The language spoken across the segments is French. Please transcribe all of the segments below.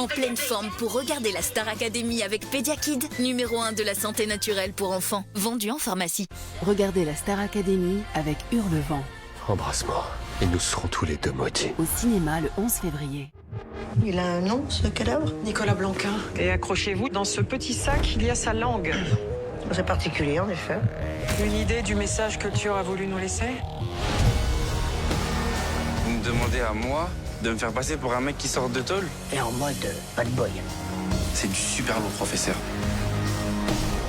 En pleine forme pour regarder la Star Academy avec Pediakid, numéro 1 de la santé naturelle pour enfants, vendu en pharmacie. Regardez la Star Academy avec Hurlevent. Embrasse-moi, et nous serons tous les deux moitiés. Au cinéma le 11 février. Il a un nom, ce cadavre? Nicolas Blanquin. Et accrochez-vous, dans ce petit sac, il y a sa langue. C'est particulier, en effet. Une idée du message que Culture a voulu nous laisser? Vous me demandez à moi de me faire passer pour un mec qui sort de tôle? Et en mode bad boy. C'est du super lourd, professeur.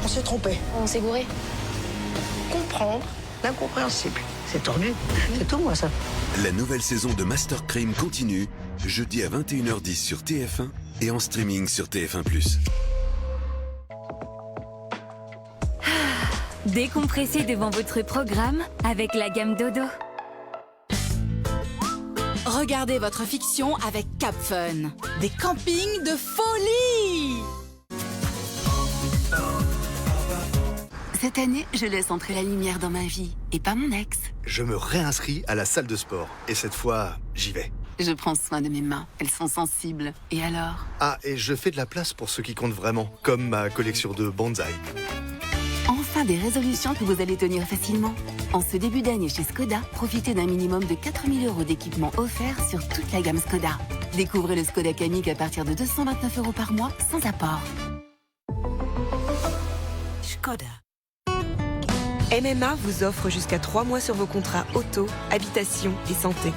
On s'est trompé. On s'est gouré. Comprendre l'incompréhensible. C'est tordu. C'est tout, moi, ça. La nouvelle saison de Master Crime continue, jeudi à 21h10 sur TF1 et en streaming sur TF1+. Décompressez devant votre programme avec la gamme Dodo. Regardez votre fiction avec Cap Fun. Des campings de folie! Cette année, je laisse entrer la lumière dans ma vie, et pas mon ex. Je me réinscris à la salle de sport, et cette fois, j'y vais. Je prends soin de mes mains, elles sont sensibles. Et alors? Ah, et je fais de la place pour ceux qui comptent vraiment, comme ma collection de bonsaï. Enfin des résolutions que vous allez tenir facilement. En ce début d'année chez Skoda, profitez d'un minimum de 4 000 € d'équipement offert sur toute la gamme Skoda. Découvrez le Skoda Kamiq à partir de 229 € par mois, sans apport. Skoda. MMA vous offre jusqu'à 3 mois sur vos contrats auto, habitation et santé.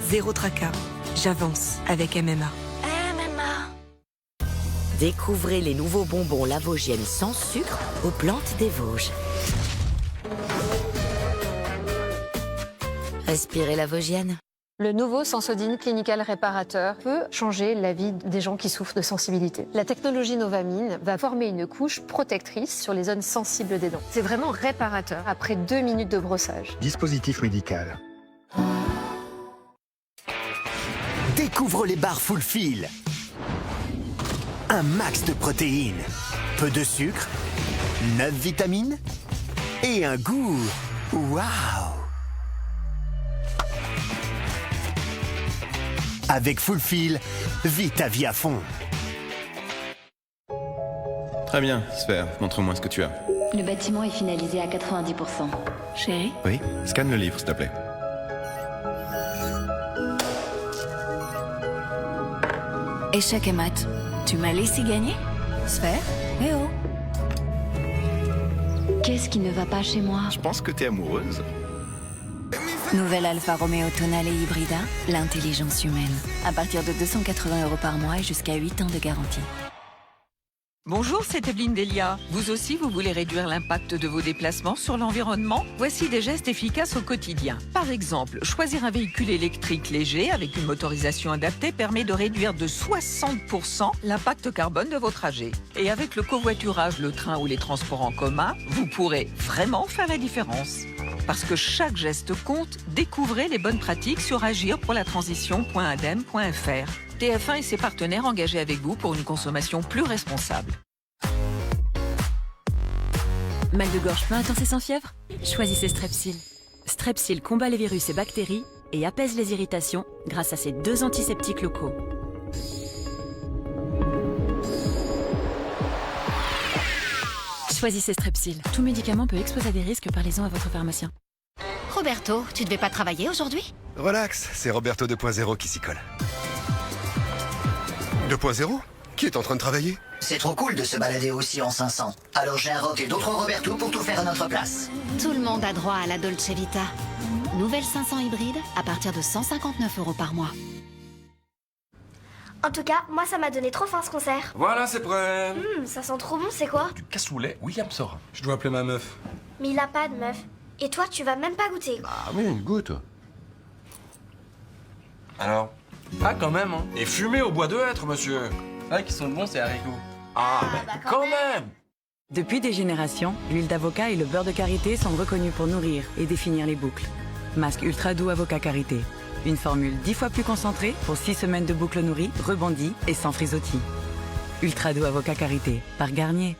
Zéro tracas. J'avance avec MMA. Découvrez les nouveaux bonbons Lavogienne sans sucre aux plantes des Vosges. Respirez Lavogienne. Le nouveau Sensodyne Clinical Réparateur peut changer la vie des gens qui souffrent de sensibilité. La technologie Novamine va former une couche protectrice sur les zones sensibles des dents. C'est vraiment réparateur après 2 minutes de brossage. Dispositif médical. Découvre les barres Fulfil. Un max de protéines, peu de sucre, 9 vitamines et un goût waouh! Avec Fulfil, vis ta vie à fond. Très bien, Sphère, montre-moi ce que tu as. Le bâtiment est finalisé à 90%. Chérie? Oui, scanne le livre, s'il te plaît. Échec et mat. Tu m'as laissé gagner? Sphère? Eh oh! Qu'est-ce qui ne va pas chez moi? Je pense que t'es amoureuse. Nouvelle Alfa Romeo Tonale et Hybrida, l'intelligence humaine. À partir de 280 € par mois et jusqu'à 8 ans de garantie. Bonjour, c'est Evelyne Delia. Vous aussi, vous voulez réduire l'impact de vos déplacements sur l'environnement? Voici des gestes efficaces au quotidien. Par exemple, choisir un véhicule électrique léger avec une motorisation adaptée permet de réduire de 60% l'impact carbone de vos trajets. Et avec le covoiturage, le train ou les transports en commun, vous pourrez vraiment faire la différence. Parce que chaque geste compte, découvrez les bonnes pratiques sur agir-pour-la-transition.adem.fr. TF1 et ses partenaires engagés avec vous pour une consommation plus responsable. Mal de gorge peu intense et sans fièvre? Choisissez Strepsil. Strepsil combat les virus et bactéries et apaise les irritations grâce à ses 2 antiseptiques locaux. Choisissez Strepsil. Tout médicament peut exposer à des risques, parlez-en à votre pharmacien. Roberto, tu devais pas travailler aujourd'hui? Relax, c'est Roberto 2.0 qui s'y colle. 2.0? Qui est en train de travailler? C'est trop cool de se balader aussi en 500. Alors j'ai invoqué d'autres Roberto pour tout faire à notre place. Tout le monde a droit à la Dolce Vita. Nouvelle 500 hybride à partir de 159 € par mois. En tout cas, moi ça m'a donné trop faim ce concert. Voilà, c'est prêt. Ça sent trop bon, c'est quoi? Du cassoulet, William sort. Je dois appeler ma meuf. Mais il a pas de meuf. Et toi, tu vas même pas goûter. Ah oui, goûte. Alors? Ah, quand même, hein. Et fumé au bois de hêtre, monsieur. C'est vrai qu'ils sont bons, ces haricots. Ah, bah quand même. Depuis des générations, l'huile d'avocat et le beurre de karité sont reconnus pour nourrir et définir les boucles. Masque ultra doux avocat karité. Une formule 10 fois plus concentrée pour 6 semaines de boucles nourries, rebondies et sans frisottis. Ultra doux avocat karité, par Garnier.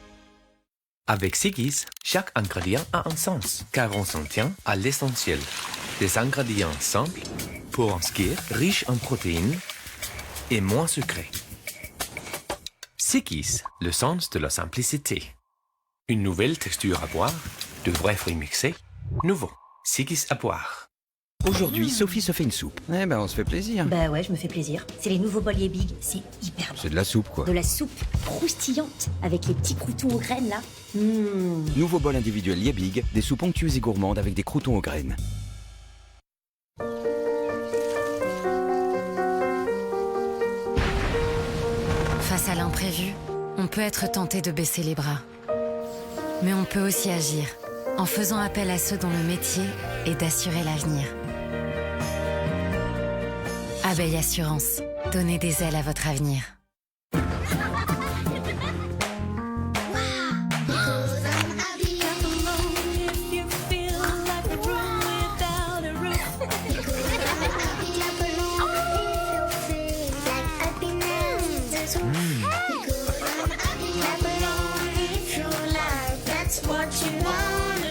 Avec Sigis, chaque ingrédient a un sens, car on s'en tient à l'essentiel. Des ingrédients simples, pour un skier, riches en protéines et moins sucrés. Sigis, le sens de la simplicité. Une nouvelle texture à boire, de vrais fruits mixés. Nouveau, Sigis à boire. Aujourd'hui, Sophie se fait une soupe. Eh ben, on se fait plaisir. Bah ouais, je me fais plaisir. C'est les nouveaux bol Big, c'est hyper bon. C'est de la soupe, quoi. De la soupe croustillante, avec les petits croutons aux graines, là. Nouveau bol individuel Liebig, des soupes onctueuses et gourmandes avec des croutons aux graines. Face à l'imprévu, on peut être tenté de baisser les bras. Mais on peut aussi agir, en faisant appel à ceux dont le métier est d'assurer l'avenir. Abeille Assurance, donnez des ailes à votre avenir.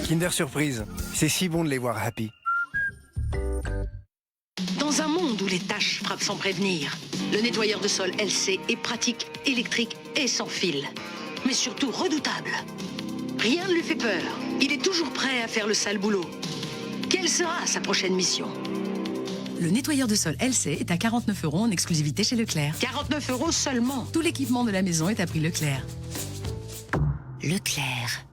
Kinder Surprise, c'est si bon de les voir happy. Dans un monde où les tâches frappent sans prévenir, le nettoyeur de sol LC est pratique, électrique et sans fil. Mais surtout redoutable. Rien ne lui fait peur. Il est toujours prêt à faire le sale boulot. Quelle sera sa prochaine mission? Le nettoyeur de sol LC est à 49 € en exclusivité chez Leclerc. 49 € seulement. Tout l'équipement de la maison est à prix Leclerc. Leclerc.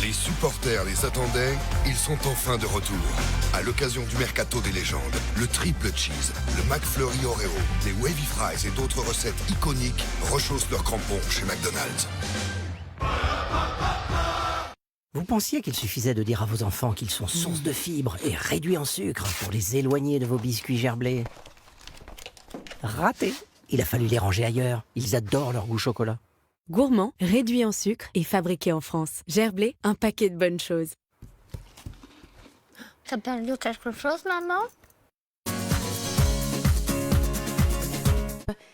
Les supporters les attendaient, ils sont enfin de retour. À l'occasion du Mercato des légendes, le triple cheese, le McFlurry Oreo, les Wavy Fries et d'autres recettes iconiques rechaussent leurs crampons chez McDonald's. Vous pensiez qu'il suffisait de dire à vos enfants qu'ils sont source de fibres et réduits en sucre pour les éloigner de vos biscuits gerblés? Raté. Il a fallu les ranger ailleurs. Ils adorent leur goût chocolat. Gourmand, réduit en sucre et fabriqué en France. Gerblé, un paquet de bonnes choses. T'as perdu quelque chose, maman?